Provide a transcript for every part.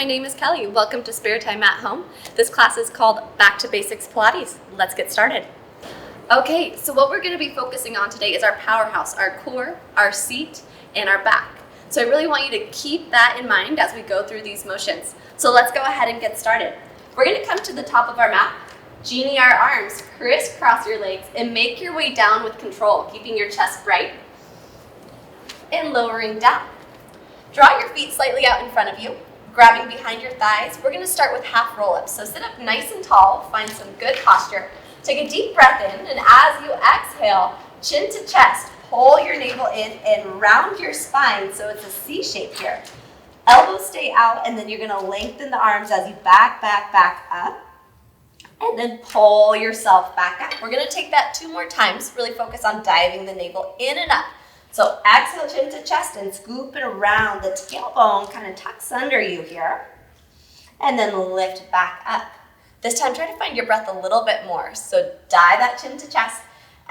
my name is Kelly. Welcome to Spare Time at Home. This class is called Back to Basics Pilates. Let's get started. Okay, so what we're going to be focusing on today is our powerhouse, our core, our seat, and our back. So I really want you to keep that in mind as we go through these motions. So let's go ahead and get started. We're going to come to the top of our mat, genie our arms, crisscross your legs, and make your way down with control, keeping your chest bright and lowering down. Draw your feet slightly out in front of you, grabbing behind your thighs. We're going to start with half roll-ups. So sit up nice and tall, find some good posture. Take a deep breath in, and as you exhale, chin to chest, pull your navel in and round your spine so it's a C shape here. Elbows stay out, and then you're going to lengthen the arms as you back up, and then pull yourself back up. We're going to take that 2 more times. Really focus on diving the navel in and up. So exhale, chin to chest, and scoop it around. The tailbone kind of tucks under you here. And then lift back up. This time, try to find your breath a little bit more. So dive that chin to chest.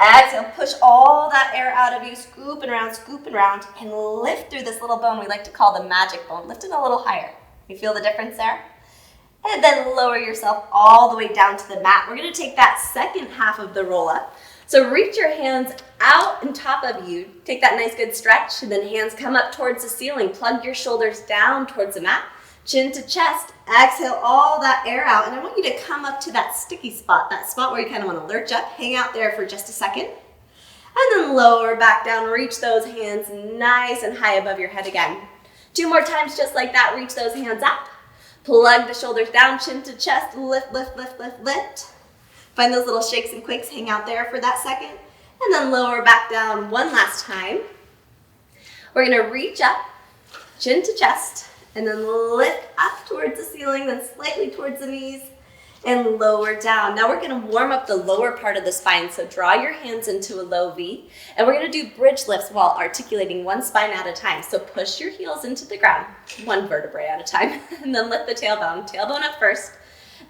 Exhale, push all that air out of you. Scoop and round, and lift through this little bone we like to call the magic bone. Lift it a little higher. You feel the difference there? And then lower yourself all the way down to the mat. We're going to take that second half of the roll-up. So reach your hands out on top of you. Take that nice good stretch, and then hands come up towards the ceiling. Plug your shoulders down towards the mat, chin to chest. Exhale all that air out, and I want you to come up to that sticky spot, that spot where you kind of want to lurch up. Hang out there for just a second, and then lower back down. Reach those hands nice and high above your head again. 2 more times just like that. Reach those hands up. Plug the shoulders down, chin to chest. Lift, lift, lift, lift, lift. Find those little shakes and quakes, hang out there for that second, and then lower back down one last time. We're gonna reach up, chin to chest, and then lift up towards the ceiling, then slightly towards the knees, and lower down. Now we're gonna warm up the lower part of the spine, so draw your hands into a low V, and we're gonna do bridge lifts while articulating one spine at a time. So push your heels into the ground, 1 vertebrae at a time, and then lift the tailbone up first,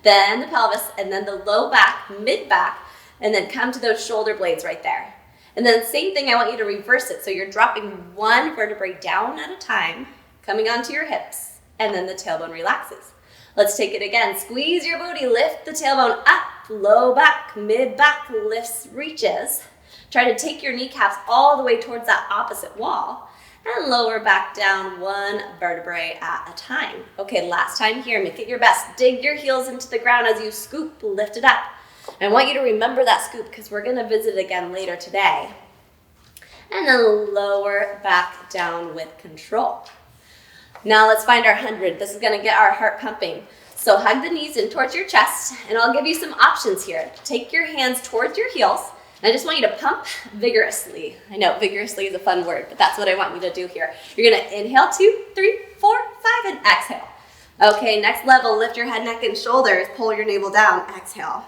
then the pelvis, and then the low back, mid back, and then come to those shoulder blades right there. And then same thing, I want you to reverse it. So you're dropping 1 vertebrae down at a time, coming onto your hips, and then the tailbone relaxes. Let's take it again. Squeeze your booty, lift the tailbone up, low back, mid back, lifts, reaches. Try to take your kneecaps all the way towards that opposite wall, and lower back down 1 vertebrae at a time. Okay, last time here, make it your best. Dig your heels into the ground as you scoop, lift it up. I want you to remember that scoop because we're gonna visit again later today. And then lower back down with control. Now let's find our 100. This is gonna get our heart pumping. So hug the knees in towards your chest, and I'll give you some options here. Take your hands towards your heels. I just want you to pump vigorously. I know vigorously is a fun word, but that's what I want you to do here. You're gonna inhale 2, 3, 4, 5, and exhale. Okay, next level, lift your head, neck, and shoulders. Pull your navel down, exhale.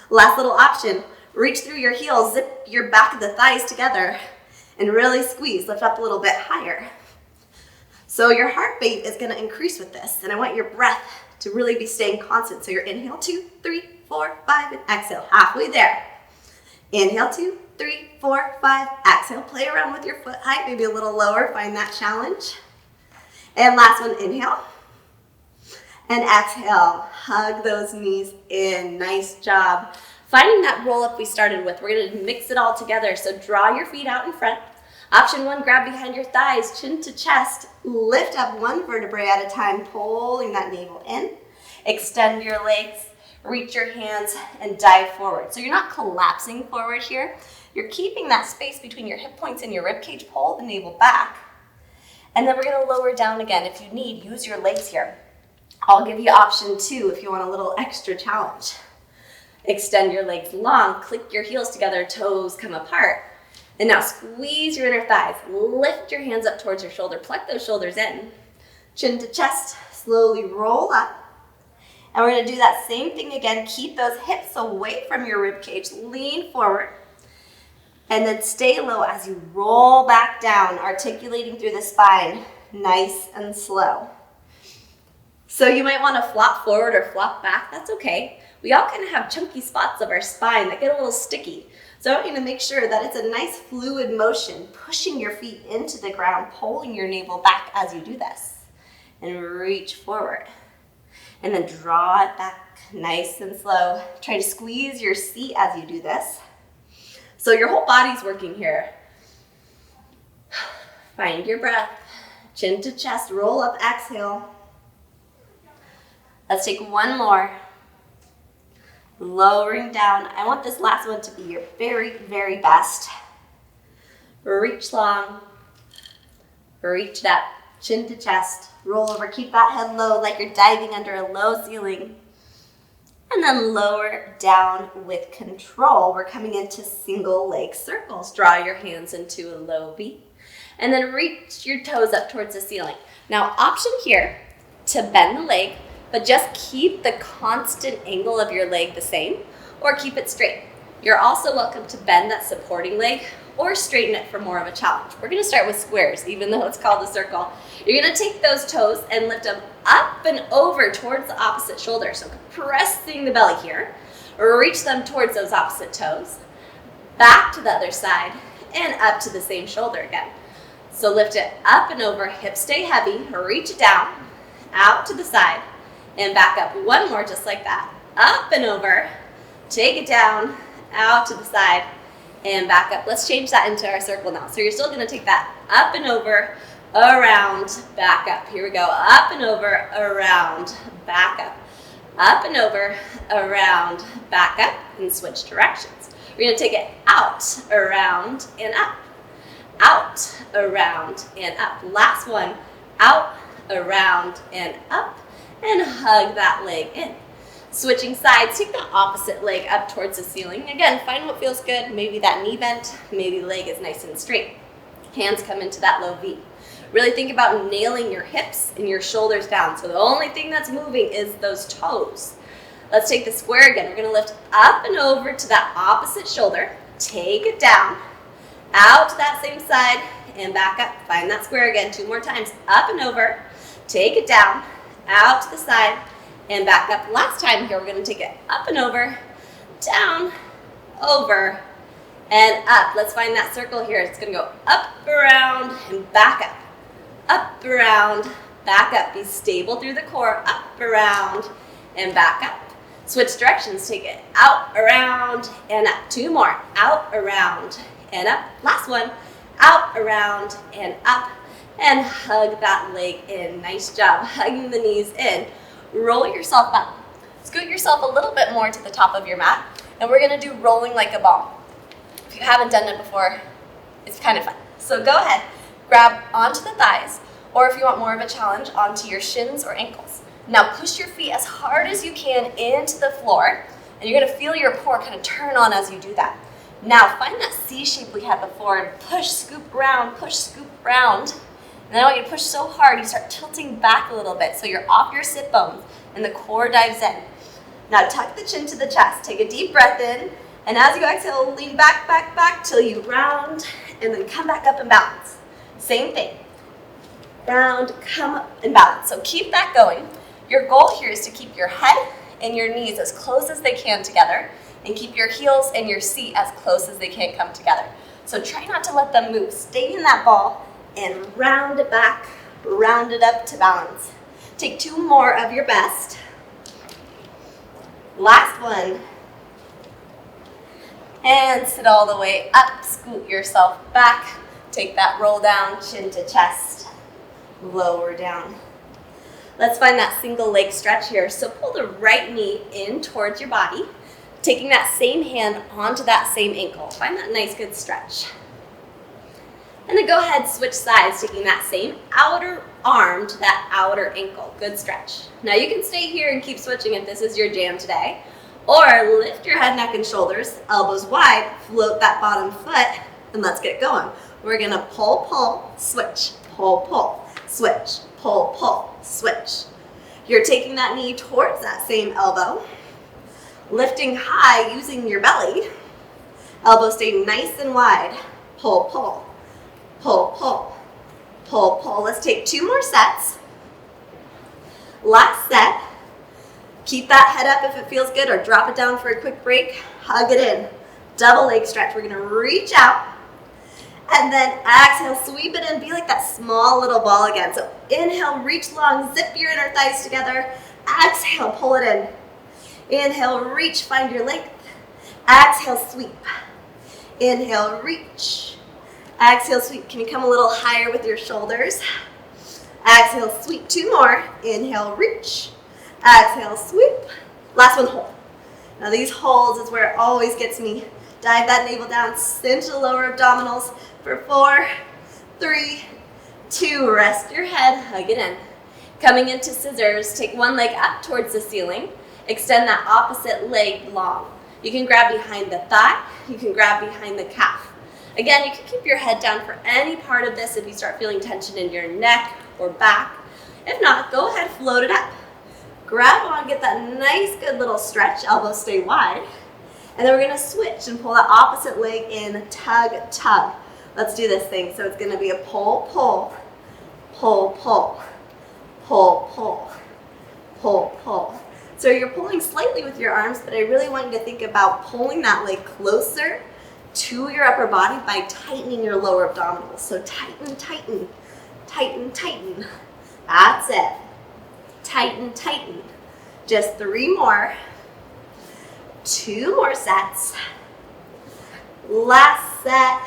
Last little option, reach through your heels, zip your back of the thighs together, and really squeeze, lift up a little bit higher. So your heartbeat is gonna increase with this, and I want your breath to really be staying constant. So your inhale 2, 3, 4, 5, and exhale, halfway there. Inhale 2, 3, 4, 5, exhale. Play around with your foot height, maybe a little lower, find that challenge. And last one, inhale. And exhale, hug those knees in, nice job. Finding that roll up we started with, we're gonna mix it all together. So draw your feet out in front. Option 1, grab behind your thighs, chin to chest. Lift up 1 vertebrae at a time, pulling that navel in. Extend your legs. Reach your hands and dive forward. So you're not collapsing forward here. You're keeping that space between your hip points and your rib cage. Pull the navel back. And then we're gonna lower down again. If you need, use your legs here. I'll give you option 2 if you want a little extra challenge. Extend your legs long, click your heels together, toes come apart. And now squeeze your inner thighs. Lift your hands up towards your shoulder. Pluck those shoulders in. Chin to chest, slowly roll up. And we're gonna do that same thing again. Keep those hips away from your rib cage. Lean forward. And then stay low as you roll back down, articulating through the spine, nice and slow. So you might wanna flop forward or flop back, that's okay. We all kind of have chunky spots of our spine that get a little sticky. So I want you to make sure that it's a nice fluid motion, pushing your feet into the ground, pulling your navel back as you do this. And reach forward. And then draw it back nice and slow. Try to squeeze your seat as you do this. So your whole body's working here. Find your breath. Chin to chest, roll up, exhale. Let's take one more. Lowering down. I want this last one to be your very, very best. Reach long. Reach up. Chin to chest. Roll over. Keep that head low like you're diving under a low ceiling. And then lower down with control. We're coming into single leg circles. Draw your hands into a low V. And then reach your toes up towards the ceiling. Now, option here to bend the leg, but just keep the constant angle of your leg the same, or keep it straight. You're also welcome to bend that supporting leg or straighten it for more of a challenge. We're gonna start with squares, even though it's called a circle. You're gonna take those toes and lift them up and over towards the opposite shoulder. So pressing the belly here, reach them towards those opposite toes, back to the other side, and up to the same shoulder again. So lift it up and over, hips stay heavy, reach it down, out to the side, and back up. One more just like that. Up and over, take it down, out to the side, and back up. Let's change that into our circle now. So you're still gonna take that up and over, around, back up. Here we go, up and over, around, back up. Up and over, around, back up, and switch directions. We're gonna take it out, around, and up. Out, around, and up. Last one, out, around, and up, and hug that leg in. Switching sides, take the opposite leg up towards the ceiling. Again, find what feels good. Maybe that knee bent, maybe the leg is nice and straight. Hands come into that low V. Really think about nailing your hips and your shoulders down. So the only thing that's moving is those toes. Let's take the square again. We're gonna lift up and over to that opposite shoulder. Take it down, out to that same side, and back up. Find that square again, 2 more times. Up and over, take it down, out to the side, and back up. Last time here, we're gonna take it up and over, down, over, and up. Let's find that circle here. It's gonna go up, around, and back up. Up, around, back up. Be stable through the core. Up, around, and back up. Switch directions. Take it out, around, and up. 2 more. Out, around, and up. Last one. Out, around, and up. And hug that leg in. Nice job. Hugging the knees in. Roll yourself up. Scoot yourself a little bit more to the top of your mat. And we're going to do rolling like a ball. If you haven't done it before, it's kind of fun. So go ahead. Grab onto the thighs, or if you want more of a challenge, onto your shins or ankles. Now push your feet as hard as you can into the floor, and you're gonna feel your core kind of turn on as you do that. Now find that C shape we had before and push, scoop round, push, scoop round. And then I want you to push so hard, you start tilting back a little bit so you're off your sit bones and the core dives in. Now tuck the chin to the chest, take a deep breath in, and as you exhale, lean back, back, back till you round, and then come back up and balance. Same thing. Round, come up and balance. So keep that going. Your goal here is to keep your head and your knees as close as they can together and keep your heels and your seat as close as they can come together. So try not to let them move. Stay in that ball and round it back, round it up to balance. Take 2 more of your best. Last one. And sit all the way up, scoot yourself back. Take that roll down, chin to chest, lower down. Let's find that single leg stretch here. So pull the right knee in towards your body, taking that same hand onto that same ankle. Find that nice good stretch. And then go ahead, switch sides, taking that same outer arm to that outer ankle. Good stretch. Now you can stay here and keep switching if this is your jam today, or lift your head, neck, and shoulders, elbows wide, float that bottom foot, and let's get going. We're gonna pull, pull, switch, pull, switch, pull, switch. You're taking that knee towards that same elbow, lifting high using your belly. Elbows stay nice and wide. Pull, pull, pull, pull, pull, pull. Let's take 2 more sets. Last set. Keep that head up if it feels good, or drop it down for a quick break. Hug it in. Double leg stretch. We're gonna reach out. And then exhale, sweep it in, be like that small little ball again. So inhale, reach long, zip your inner thighs together. Exhale, pull it in. Inhale, reach, find your length. Exhale, sweep. Inhale, reach. Exhale, sweep. Can you come a little higher with your shoulders? Exhale, sweep. 2 more. Inhale, reach. Exhale, sweep. Last one, hold. Now these holds is where it always gets me. Dive that navel down, cinch the lower abdominals for 4, 3, 2. Rest your head, hug it in. Coming into scissors, take one leg up towards the ceiling. Extend that opposite leg long. You can grab behind the thigh. You can grab behind the calf. Again, you can keep your head down for any part of this if you start feeling tension in your neck or back. If not, go ahead, float it up. Grab on, get that nice good little stretch, elbows stay wide. And then we're gonna switch and pull that opposite leg in, tug, tug. Let's do this thing. So it's gonna be a pull, pull, pull, pull, pull, pull, pull, pull. So you're pulling slightly with your arms, but I really want you to think about pulling that leg closer to your upper body by tightening your lower abdominals. So tighten, tighten, tighten, tighten. That's it. Tighten, tighten. Just 3 more. 2 more sets. Last set.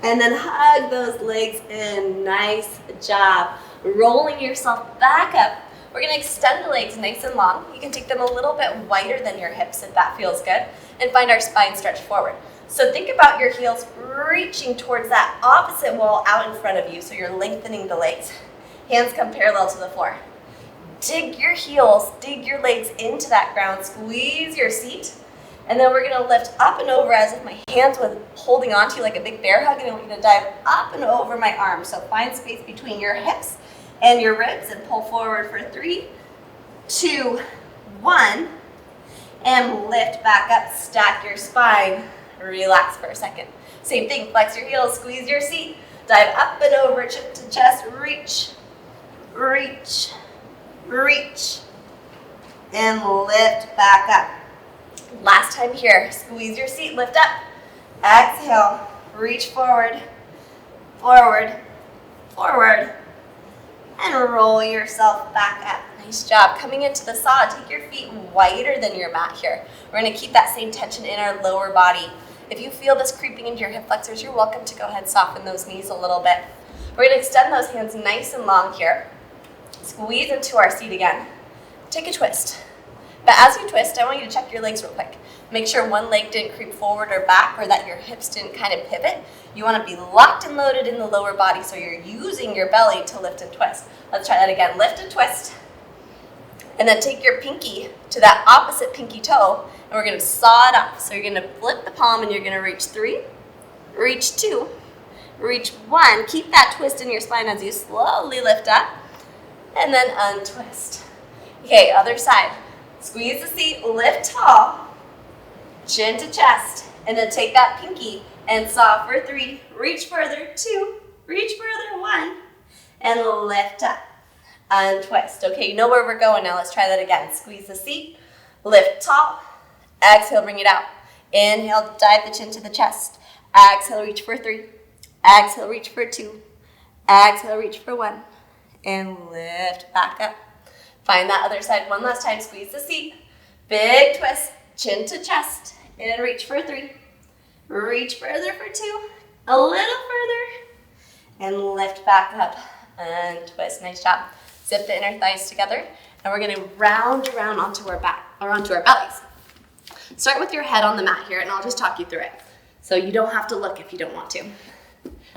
And then hug those legs in. Nice job. Rolling yourself back up. We're going to extend the legs nice and long. You can take them a little bit wider than your hips if that feels good. And find our spine stretch forward. So think about your heels reaching towards that opposite wall out in front of you. So you're lengthening the legs. Hands come parallel to the floor. Dig your heels, dig your legs into that ground. Squeeze your seat. And then we're going to lift up and over as if my hands were holding onto you like a big bear hug. And I want you to dive up and over my arms. So find space between your hips and your ribs and pull forward for 3, 2, 1. And lift back up, stack your spine, relax for a second. Same thing, flex your heels, squeeze your seat, dive up and over, chip to chest, reach, reach, reach, and lift back up. Last time here, squeeze your seat, lift up, exhale, reach forward, forward, forward, and roll yourself back up. Nice job. Coming into the saw, take your feet wider than your mat here. We're going to keep that same tension in our lower body. If you feel this creeping into your hip flexors, you're welcome to go ahead and soften those knees a little bit. We're going to extend those hands nice and long here. Squeeze into our seat again. Take a twist. But as you twist, I want you to check your legs real quick. Make sure one leg didn't creep forward or back or that your hips didn't kind of pivot. You want to be locked and loaded in the lower body so you're using your belly to lift and twist. Let's try that again. Lift and twist. And then take your pinky to that opposite pinky toe, and we're going to saw it off. So you're going to flip the palm, and you're going to reach 3, reach 2, reach 1. Keep that twist in your spine as you slowly lift up, and then untwist. Okay, other side. Squeeze the seat, lift tall, chin to chest, and then take that pinky and saw for 3, reach further, 2, reach further, 1, and lift up. Untwist. Okay, you know where we're going now. Let's try that again. Squeeze the seat, lift tall, exhale, bring it out. Inhale, dive the chin to the chest. Exhale, reach for 3. Exhale, reach for 2. Exhale, reach for 1. And lift back up. Find that other side one last time. Squeeze the seat, big twist, chin to chest, and reach for 3. Reach further for 2. A little further. And lift back up. Untwist. Nice job. Zip the inner thighs together, and we're going to round around onto our back or onto our bellies. Start with your head on the mat here, and I'll just talk you through it. So you don't have to look if you don't want to.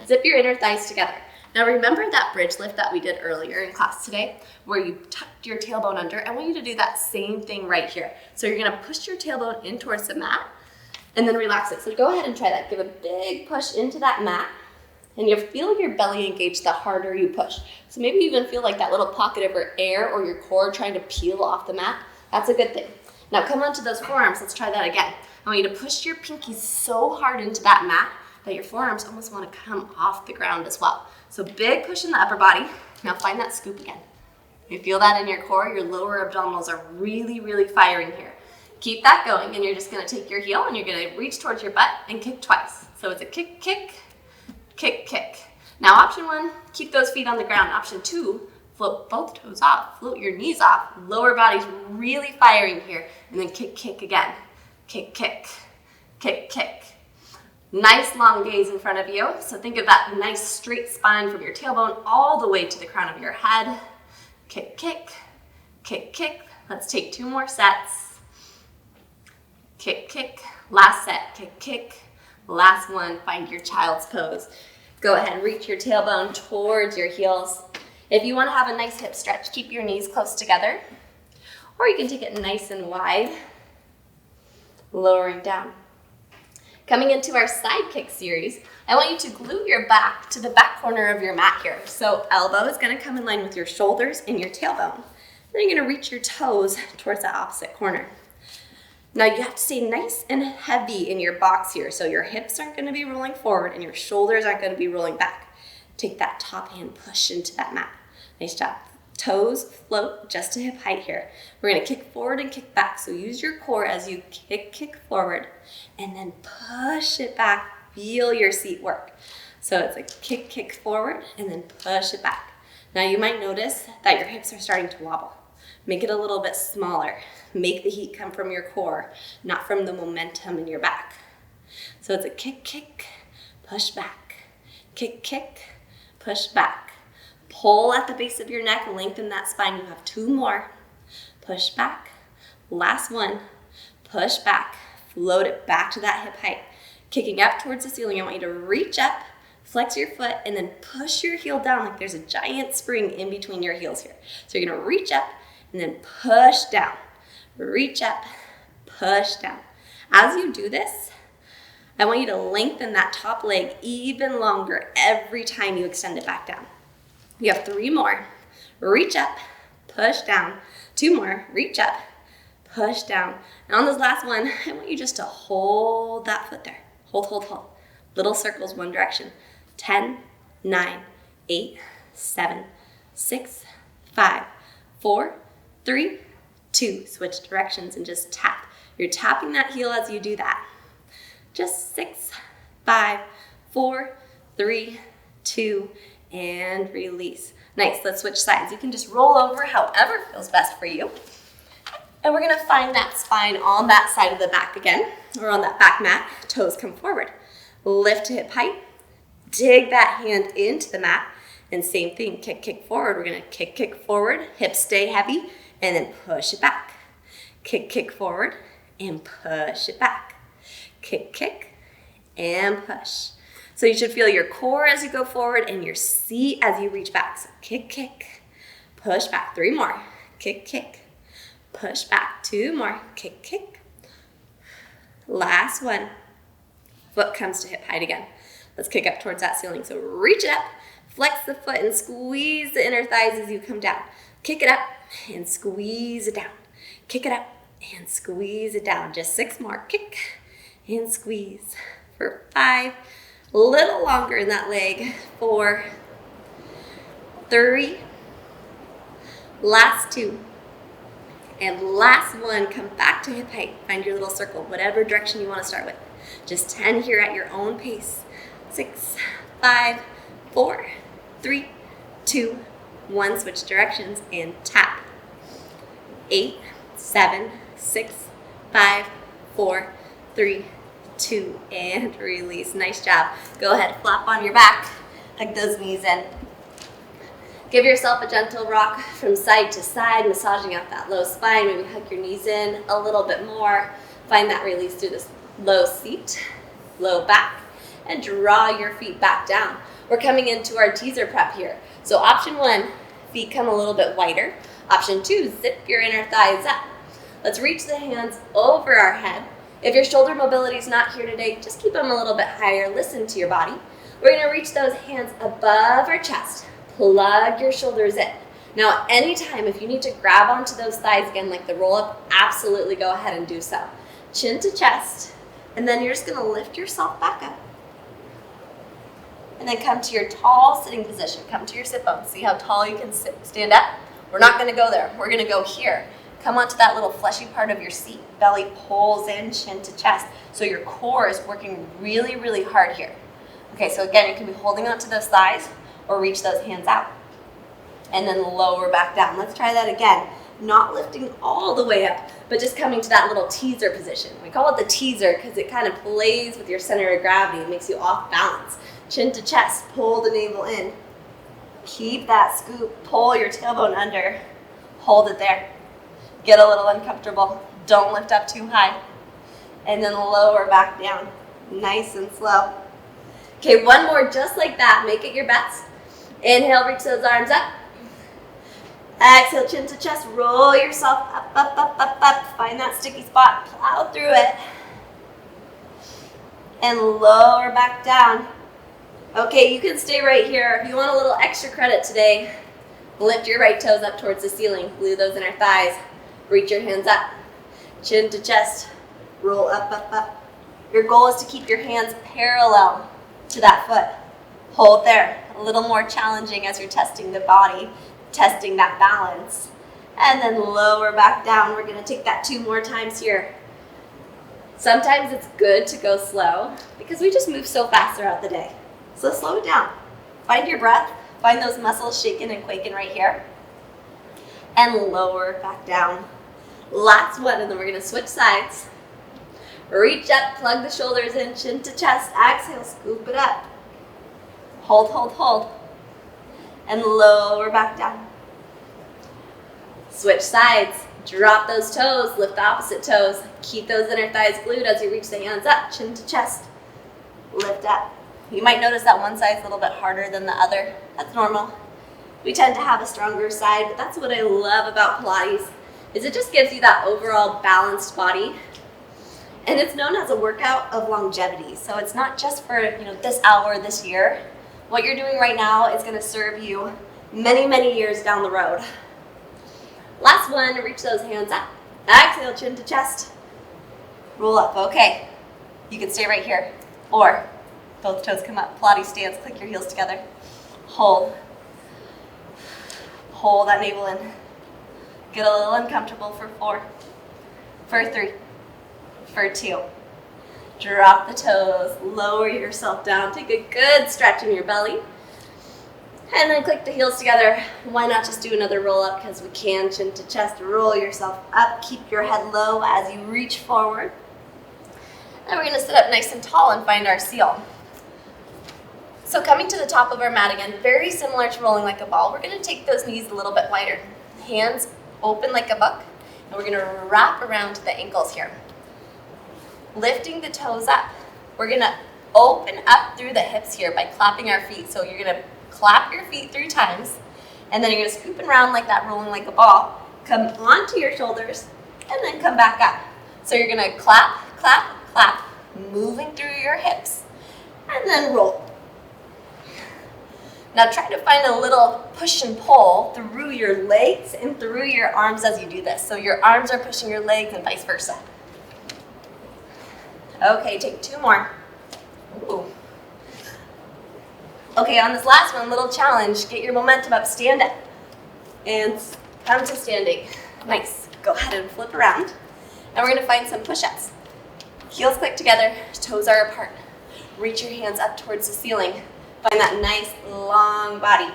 Zip your inner thighs together. Now remember that bridge lift that we did earlier in class today, where you tucked your tailbone under? I want you to do that same thing right here. So you're going to push your tailbone in towards the mat, and then relax it. So go ahead and try that. Give a big push into that mat. And you feel your belly engage the harder you push. So maybe you even feel like that little pocket of your air or your core trying to peel off the mat. That's a good thing. Now come onto those forearms. Let's try that again. I want you to push your pinkies so hard into that mat that your forearms almost want to come off the ground as well. So big push in the upper body. Now find that scoop again. You feel that in your core. Your lower abdominals are really, really firing here. Keep that going, and you're just going to take your heel and you're going to reach towards your butt and kick twice. So it's a kick, kick, kick, kick. Now option 1, keep those feet on the ground. Option 2, float both toes off, float your knees off, lower body's really firing here, and then kick, kick again. Kick, kick, kick, kick. Nice long gaze in front of you. So think of that nice straight spine from your tailbone all the way to the crown of your head. Kick, kick, kick, kick. Let's take 2 more sets. Kick, kick. Last set. Kick, kick. Last one. Find your child's pose. Go ahead and reach your tailbone towards your heels. If you want to have a nice hip stretch, keep your knees close together. Or you can take it nice and wide, lowering down. Coming into our side kick series, I want you to glue your back to the back corner of your mat here. So elbow is going to come in line with your shoulders and your tailbone. Then you're going to reach your toes towards the opposite corner. Now you have to stay nice and heavy in your box here. So your hips aren't going to be rolling forward and your shoulders aren't going to be rolling back. Take that top hand, push into that mat. Nice job. Toes float just to hip height here. We're going to kick forward and kick back. So use your core as you kick forward and then push it back. Feel your seat work. So it's like kick forward and then push it back. Now you might notice that your hips are starting to wobble. Make it a little bit smaller. Make the heat come from your core, not from the momentum in your back. So it's a kick, push back. Kick, push back. Pull at the base of your neck, lengthen that spine. You have 2 more. Push back. Last one. Push back. Float it back to that hip height. Kicking up towards the ceiling, I want you to reach up, flex your foot, and then push your heel down like there's a giant spring in between your heels here. So you're gonna reach up and then push down. Reach up, push down. As you do this, I want you to lengthen that top leg even longer every time you extend it back down. You have 3 more. Reach up, push down. 2 more. Reach up, push down. And on this last one, I want you just to hold that foot there. Hold. Little circles one direction. 10, 9, 8, 7, 6, 5, 4, 3, 2. Switch directions and just tap. You're tapping that heel as you do that. Just 6, 5, 4, 3, 2, and release. Nice, let's switch sides. You can just roll over however feels best for you. And we're gonna find that spine on that side of the back again, or on that back mat. Toes come forward. Lift to hip height. Dig that hand into the mat. And same thing, kick forward. We're gonna kick forward, hips stay heavy, and then push it back. Kick forward, and push it back. Kick, and push. So you should feel your core as you go forward and your seat as you reach back. So kick, push back. 3 more. Kick, push back. 2 more. Kick. Last one. Foot comes to hip height again. Let's kick up towards that ceiling. So reach it up, flex the foot, and squeeze the inner thighs as you come down. Kick it up and squeeze it down. Kick it up and squeeze it down. Just 6 more. Kick and squeeze. For 5. A little longer in that leg. 4, 3, last 2, and last one. Come back to hip height. Find your little circle, whatever direction you want to start with. Just 10 here at your own pace. 6, 5, 4, 3, 2, 1. Switch directions and tap. 8, 7, 6, 5, 4, 3, 2, and release. Nice job. Go ahead, flop on your back. Hug those knees in. Give yourself a gentle rock from side to side, massaging out that low spine. Maybe hug your knees in a little bit more. Find that release through this low seat, low back, and draw your feet back down. We're coming into our teaser prep here. So option 1, feet come a little bit wider. Option 2, zip your inner thighs up. Let's reach the hands over our head. If your shoulder mobility is not here today, just keep them a little bit higher. Listen to your body. We're going to reach those hands above our chest. Plug your shoulders in. Now, anytime if you need to grab onto those thighs again, like the roll up, absolutely go ahead and do so. Chin to chest, and then you're just going to lift yourself back up. And then come to your tall sitting position. Come to your sit bones. See how tall you can stand up? We're not going to go there. We're going to go here. Come onto that little fleshy part of your seat. Belly pulls in, chin to chest. So your core is working really, really hard here. Okay, so again, you can be holding onto those thighs or reach those hands out. and then lower back down. Let's try that again. Not lifting all the way up, but just coming to that little teaser position. We call it the teaser because it kind of plays with your center of gravity. It makes you off balance. Chin to chest, pull the navel in. Keep that scoop, pull your tailbone under. Hold it there. Get a little uncomfortable. Don't lift up too high. And then lower back down. Nice and slow. Okay, one more just like that. Make it your best. Inhale, reach those arms up. Exhale, chin to chest, roll yourself up, up, up, up, up. Find that sticky spot, plow through it. And lower back down. Okay, you can stay right here. If you want a little extra credit today, lift your right toes up towards the ceiling. Glue those inner thighs. Reach your hands up. Chin to chest, roll up, up, up. Your goal is to keep your hands parallel to that foot. Hold there. A little more challenging as you're testing the body. Testing that balance, and then lower back down. We're going to take that 2 more times here. Sometimes it's good to go slow because we just move so fast throughout the day. So slow it down. Find your breath. Find those muscles shaking and quaking right here. And lower back down. Last one, and then we're going to switch sides. Reach up, plug the shoulders in, chin to chest. Exhale, scoop it up. Hold, hold, hold. And lower back down. Switch sides. Drop those toes. Lift the opposite toes. Keep those inner thighs glued as you reach the hands up. Chin to chest. Lift up. You might notice that one side's a little bit harder than the other. That's normal. We tend to have a stronger side, but that's what I love about Pilates, is it just gives you that overall balanced body. And it's known as a workout of longevity. So it's not just for, this hour, this year. What you're doing right now is going to serve you many, many years down the road. Last one, reach those hands up. Exhale, chin to chest. Roll up. Okay. You can stay right here. Or both toes come up. Pilates stance. Click your heels together. Hold. Hold that navel in. Get a little uncomfortable for 4. For 3. For 2. Drop the toes, lower yourself down, take a good stretch in your belly, and then click the heels together. Why not just do another roll up, because we can. Chin to chest, roll yourself up, keep your head low as you reach forward. And we're going to sit up nice and tall and find our seal. So coming to the top of our mat again, very similar to rolling like a ball, we're going to take those knees a little bit wider. Hands open like a book, and we're going to wrap around to the ankles here. Lifting the toes up. We're going to open up through the hips here by clapping our feet. So you're going to clap your feet 3 times, and then you're going to scoop around like that, rolling like a ball. Come onto your shoulders, and then come back up. So you're going to clap, clap, clap, moving through your hips, and then roll. Now try to find a little push and pull through your legs and through your arms as you do this. So your arms are pushing your legs and vice versa. Okay, take 2 more. Ooh. Okay, on this last one, little challenge. Get your momentum up, stand up, and come to standing. Nice. Go ahead and flip around. And we're going to find some push-ups. Heels click together, toes are apart. Reach your hands up towards the ceiling. Find that nice long body.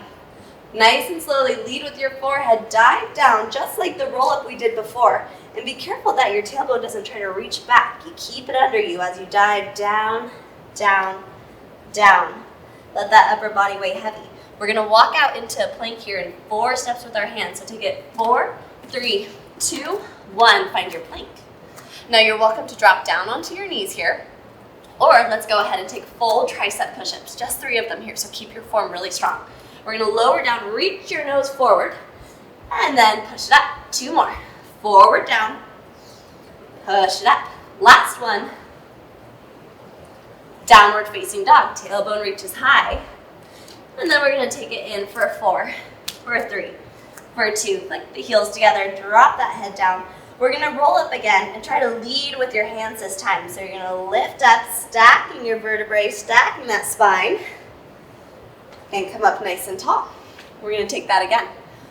Nice and slowly lead with your forehead. Dive down just like the roll-up we did before. And be careful that your tailbone doesn't try to reach back. You keep it under you as you dive down, down, down. Let that upper body weigh heavy. We're going to walk out into a plank here in 4 steps with our hands. So take it 4, 3, 2, 1. Find your plank. Now you're welcome to drop down onto your knees here. Or let's go ahead and take full tricep push-ups. Just 3 of them here, so keep your form really strong. We're going to lower down, reach your nose forward, and then push it up. 2 more. Forward down, push it up. Last one, downward facing dog. Tailbone reaches high. And then we're going to take it in for 4, for 3, for 2. Click the heels together, drop that head down. We're going to roll up again and try to lead with your hands this time. So you're going to lift up, stacking your vertebrae, stacking that spine, and come up nice and tall. We're going to take that again.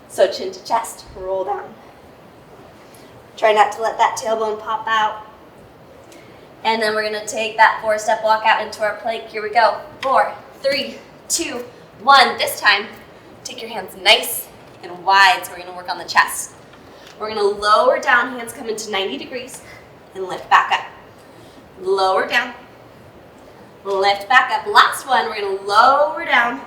So chin to chest, roll down. Try not to let that tailbone pop out. And then we're going to take that 4-step walk out into our plank. Here we go. 4, 3, 2, 1. This time, take your hands nice and wide, so we're gonna work on the chest. We're gonna lower down, hands come into 90 degrees, and lift back up. Lower down, lift back up. Last one, we're gonna lower down,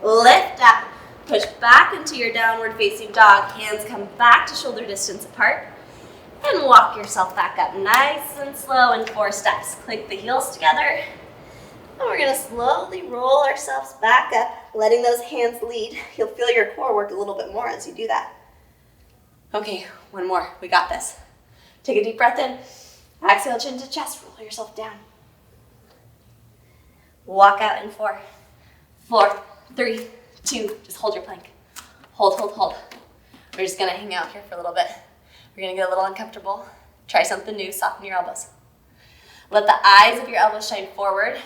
lift up, push back into your downward facing dog. Hands come back to shoulder distance apart, and walk yourself back up nice and slow in 4 steps. Click the heels together, and we're gonna slowly roll ourselves back up, letting those hands lead. You'll feel your core work a little bit more as you do that. Okay, one more, we got this. Take a deep breath in, exhale, chin to chest, roll yourself down. Walk out in 4, 4, 3, 2, just hold your plank. Hold, hold, hold. We're just gonna hang out here for a little bit. We're gonna get a little uncomfortable. Try something new, soften your elbows. Let the eyes of your elbows shine forward.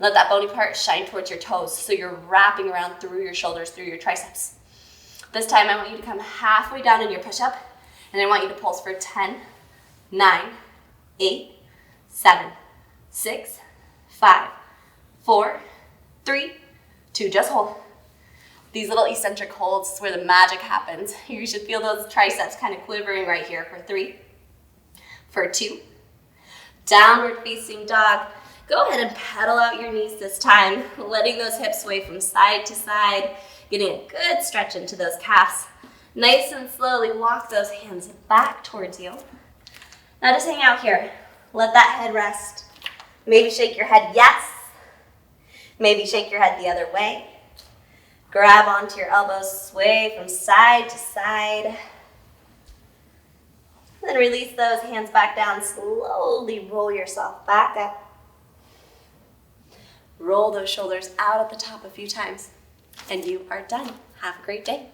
Let that bony part shine towards your toes, so you're wrapping around through your shoulders, through your triceps. This time I want you to come halfway down in your push-up, and I want you to pulse for 10, 9, 8, 7, 6, 5, 4, 3, 2, just hold. These little eccentric holds is where the magic happens. You should feel those triceps kind of quivering right here for 3, for 2, downward facing dog. Go ahead and pedal out your knees this time, letting those hips sway from side to side, getting a good stretch into those calves. Nice and slowly walk those hands back towards you. Now just hang out here. Let that head rest. Maybe shake your head yes. Maybe shake your head the other way. Grab onto your elbows, sway from side to side. Then release those hands back down. Slowly roll yourself back up. Roll those shoulders out at the top a few times. And you are done. Have a great day.